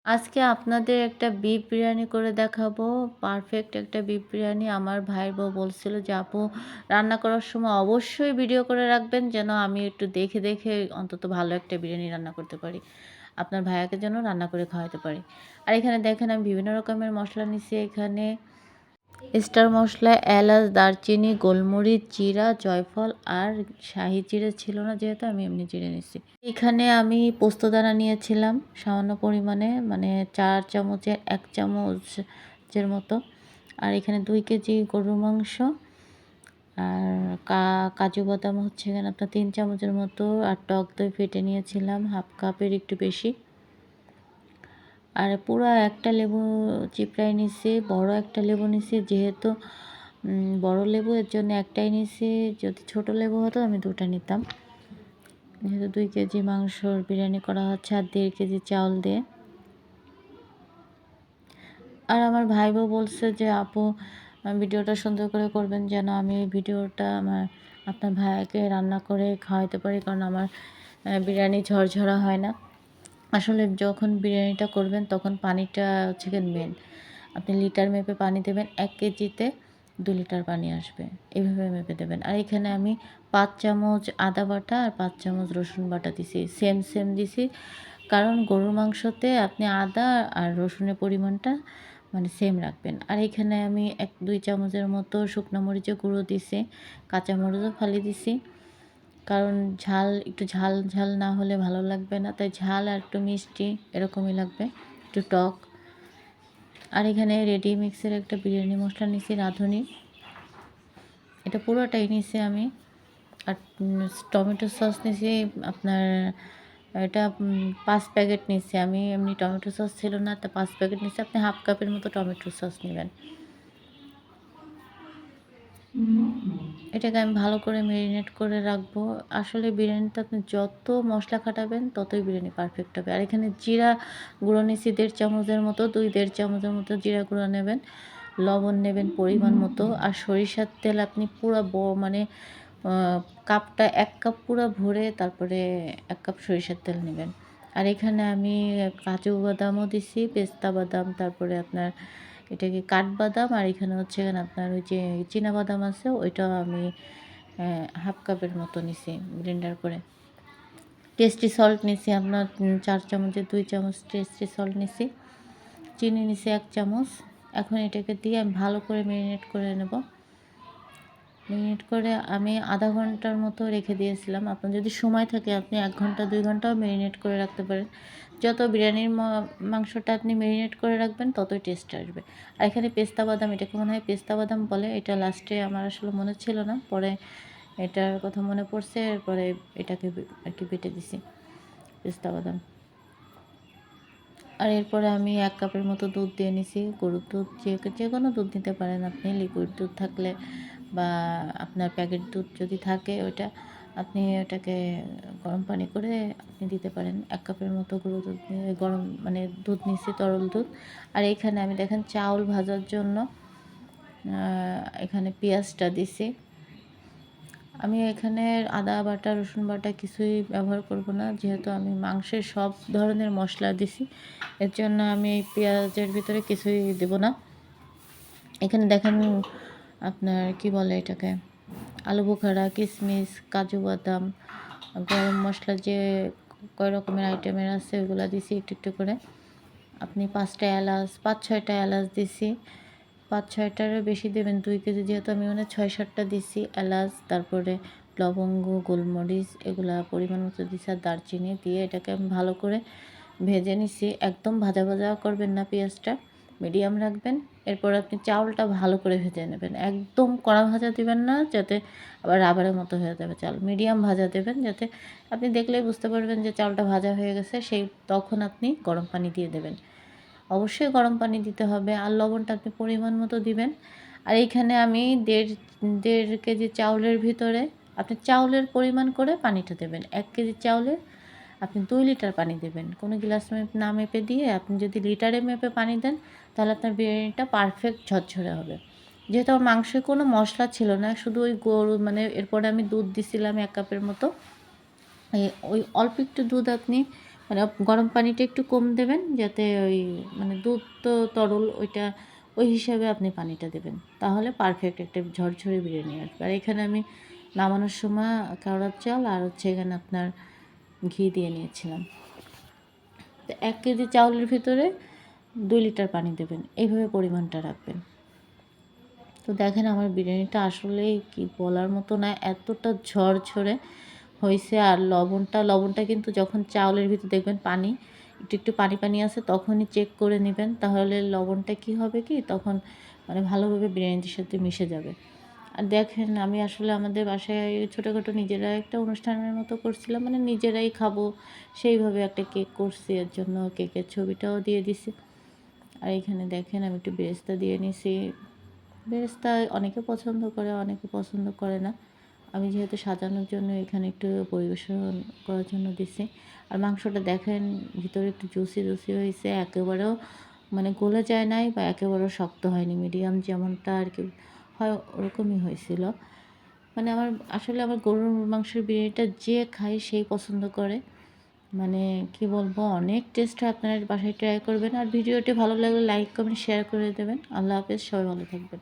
আজকে আপনাদের একটা বিফ বিরিয়ানি করে দেখাবো। পারফেক্ট একটা বিফ বিরিয়ানি। আমার ভাইয়ের বউ বলছিল যে, "আপু রান্না করার সময় অবশ্যই ভিডিও করে রাখবেন যেন আমি একটু দেখে, দেখে অন্তত ভালো একটা বিরিয়ানি রান্না করতে পারি। আপনার ভাইয়াকে যেন রান্না করে খাওয়াতে পারি।" আর এখানে দেখেন আমি বিভিন্ন রকমের মসলা নিছি এখানে স্টার মসলা, এলাচ, দারচিনি, গোলমরিচ, জিরা, জয়ফল আর শাহি জিরে ছিল না যেহেতু আমি এমনি জিরে নিছি। এখানে আমি পোস্তদানা নিয়েছিলাম সামান্য পরিমাণে মানে ৪ চামচের ১ চামচের মতো। আর এখানে ২ কেজি গরুর মাংস আর কাজু বাদাম হচ্ছে এখানে আপনার ৩ চামচের মতো আর টক দই ফেটে নিয়েছিলাম ১/২ কাপের একটু বেশি। আর পুরা একটা লেবু চিপড়ায় নিছি, বড় একটা লেবু নিছি যেহেতু বড় লেবু এর জন্য একটাই নিছি। যদি ছোট লেবু হতো আমি ২টা নিতাম। যেহেতু ২ কেজি মাংসর বিরিয়ানি করা হচ্ছে আর ১.৫ কেজি চাউল দিয়ে। আর আমার ভাই বউ বলছে যে, "আপু ভিডিওটা সুন্দর করে করবেন যেন আমি এই ভিডিওটা আপনার ভাইয়াকে রান্না করে খাওয়াতে পারি। কারণ আমার বিরিয়ানি ঝরঝরা হয় না।" আসলে যখন বিরিয়ানিটা করবেন তখন পানিটা হচ্ছে গিয়ে মেন। আপনি লিটার মেপে পানি দেবেন। ১ কেজিতে ২ লিটার পানি আসবে। এভাবে মেপে দেবেন। আর এখানে আমি ৫ চামচ আদা বাটা আর ৫ চামচ রসুন বাটা দিছি। সেম দিছি। কারণ গরুর মাংসতে আপনি আদা আর রসুনের পরিমাণটা মানে সেম রাখবেন। আর এখানে আমি ১-২ চামচের মতো শুকনো মরিচের গুঁড়ো দিছি। কাঁচা মরিচও ফালি দিছি। কারণ একটু ঝাল না হলে ভালো লাগবে না। তাই ঝাল আর একটু মিষ্টি এরকমই লাগবে, একটু টক। আর এখানে রেডি মিক্সের একটা বিরিয়ানি মসলা নিছি রাঁধুনি। এটা পুরোটাই নিছি আমি। আর টমেটো সস নিছি আপনার এটা ৫ প্যাকেট নিছি আমি। এমনি টমেটো সস ছিল না, তো ৫ প্যাকেট নিছি। আপনি ১/২ কাপের মতো টমেটো সস নিবেন। এটাকে আমি ভালো করে মেরিনেট করে রাখবো। আসলে বিরিয়ানিতে আপনি যত মশলা খাটাবেন ততই বিরিয়ানি পারফেক্ট হবে। আর এখানে জিরা গুঁড়ো নিছি ১.৫ চামচের মতো, ২-১.৫ চামচের মতো জিরা গুঁড়ো নেবেন। লবণ নেবেন পরিমাণ মতো। আর সরিষার তেল আপনি পুরা মানে আ কাপটা ১ কাপ পুরা ভরে তারপরে ১ কাপ সরিষার তেল নেবেন। আর এখানে আমি কাজু বাদামও দিছি, পেস্তা বাদাম, তারপরে আপনার এটা কি কাঠবাদাম আর এখানে হচ্ছে আপনার ওই যে চীনাবাদাম আছে ওইটাও আমি ১/২ কাপের মতো নিছি ব্লেন্ডার করে। টেস্টি সল্ট নিছি আপনার ৪ চামচে ২ চামচ টেস্টি সল্ট নিছি। চিনি নিছি ১ চামচ। এখন এটাকে দিয়ে আমি ভালো করে মেরিনেট করে নেব। মেরিনেট করে আমি ০.৫ ঘন্টার মতো রেখে দিয়েছিলাম। আপনার যদি সময় থাকে আপনি ১ ঘন্টা ২ ঘন্টাও মেরিনেট করে রাখতে পারেন। যত বিরিয়ানির মাংসটা আপনি মেরিনেট করে রাখবেন ততই টেস্ট আসবে। আর এখানে পেস্তা বাদাম, এটাকে মনে হয় পেস্তা বাদাম বলে। এটা লাস্টে আমার আসলে মনে ছিল না। পরে এটার কথা মনে পড়ছে। এরপরে এটাকে আর কি বেটে দিছি পেস্তা বাদাম। আর এরপরে আমি ১ কাপের মতো দুধ দিয়ে নিছি। গরুর দুধ যেকোনো দুধ নিতে পারেন আপনি। লিকুইড দুধ থাকলে বা আপনার প্যাকেট দুধ যদি থাকে ওইটা আপনি ওটাকে গরম পানি করে আপনি দিতে পারেন। ১ কাপের মতো গরুর দুধ নিয়ে গরম মানে দুধ নিছি তরল দুধ। আর এইখানে আমি দেখেন চাউল ভাজার জন্য এখানে পেঁয়াজটা দিছি। আমি এখানে আদা বাটা, রসুন বাটা কিছুই ব্যবহার করব না। যেহেতু আমি মাংসে সব ধরনের মশলা দিছি। এর জন্য আমি এই পেঁয়াজের ভিতরে কিছুই দেব না। এখানে দেখেন আপনার কি বলে এটাকে আলু বোখারা, কিশমিশ, কাজু বাদাম, গরম মশলা যে কয় রকমের আইটেমের আছে ওগুলো দিছি একটু করে। আপনি ৫টা এলাচ ৫-৬টা এলাচ দিছি। ৫-৬টারও বেশি দেবেন ২ কেজি যেহেতু আমি মানে ৬-৭টা দিছি এলাচ, তারপরে লবঙ্গ, গোলমরিচ এগুলা পরিমাণ মতো দিছি আর দারচিনি দিয়ে এটাকে আমি ভালো করে ভেজে নিছি। একদম ভাজা করবেন না পেঁয়াজটা, মিডিয়াম রাখবেন। এরপর আপনি চাউলটা ভালো করে ভেজে নেবেন। একদম কড়া ভাজা দিবেন না যাতে আবার রাবারের মতো হয়ে যাবে চাল। মিডিয়াম ভাজা দেবেন যাতে আপনি দেখলেই বুঝতে পারবেন যে চাউলটা ভাজা হয়ে গেছে তখন আপনি গরম পানি দিয়ে দেবেন। অবশ্যই গরম পানি দিতে হবে আর লবণটা আপনি পরিমাণ মতো দিবেন। আর এইখানে আমি দেড় কেজি চাউলের ভিতরে আপনি চাউলের পরিমাণ করে পানিটা দেবেন। ১ কেজি চাউলে আপনি ২ লিটার পানি দেবেন। কোনো গ্লাস না মেপে দিয়ে আপনি যদি লিটারে মেপে পানি দেন তাহলে আপনার বিরিয়ানিটা পারফেক্ট ঝরঝরে হবে। যেহেতু আমার মাংসে কোনো মশলা ছিল না, শুধু ওই গরু মানে এরপরে আমি দুধ দিছিলাম ১ কাপের মতো। ওই অল্প একটু দুধ আপনি মানে গরম পানিটা একটু কম দেবেন, যাতে ওই মানে দুধ তো তরল ওইটা, ওই হিসাবে আপনি পানিটা দেবেন। তাহলে পারফেক্ট একটা ঝরঝরে বিরিয়ানি আসবে। আর এখানে আমি নামানোর সময় কেওড়ার চাল আর হচ্ছে এখানে আপনার ঘি দিয়ে নিয়েছিলাম। তো ১ কেজি চাউলের ভিতরে ২ লিটার পানি দেবেন। এইভাবে পরিমাণটা রাখবেন। তো দেখেন আমার বিরিয়ানিটা আসলেই কি বলার মতো না, এতটা ঝরঝরে হইছে। আর লবণটা কিন্তু যখন চাউলের ভিতর দেখবেন পানি, একটু পানি আছে, তখনই চেক করে নিবেন। তাহলে লবণটা কি হবে কি তখন মানে ভালোভাবে বিরিয়ানির সাথে মিশে যাবে। আর দেখেন আমি আসলে আমাদের বাসায় ছোটোখাটো নিজেরা একটা অনুষ্ঠানের মতো করছিলাম, মানে নিজেরাই খাবো সেইভাবে একটা কেক করছি। এর জন্য কেকের ছবিটাও দিয়ে দিছি। আর এখানে দেখেন আমি একটু বেরেস্তা দিয়ে নিছি। বেরেস্তা অনেকে পছন্দ করে, অনেকে পছন্দ করে না। আমি যেহেতু সাজানোর জন্য এখানে একটু পরিবেশন করার জন্য দিছি। আর মাংসটা দেখেন ভিতরে একটু জুসি হয়েছে, একেবারেও মানে গলে যায় নাই বা একেবারেও শক্ত হয়নি, মিডিয়াম যেমনটা আর কি হয় ওরকমই হয়েছিল। মানে আসলে আমার গরুর মাংসের বিরিয়ানিটা যে খায় সেই পছন্দ করে। মানে কি বলবো, অনেক টেস্ট হয়। আপনারা বাসায় ট্রাই করবেন। আর ভিডিওটি ভালো লাগলে লাইক কমেন্ট শেয়ার করে দেবেন। আল্লাহ হাফেজ, সবাই ভালো থাকবেন।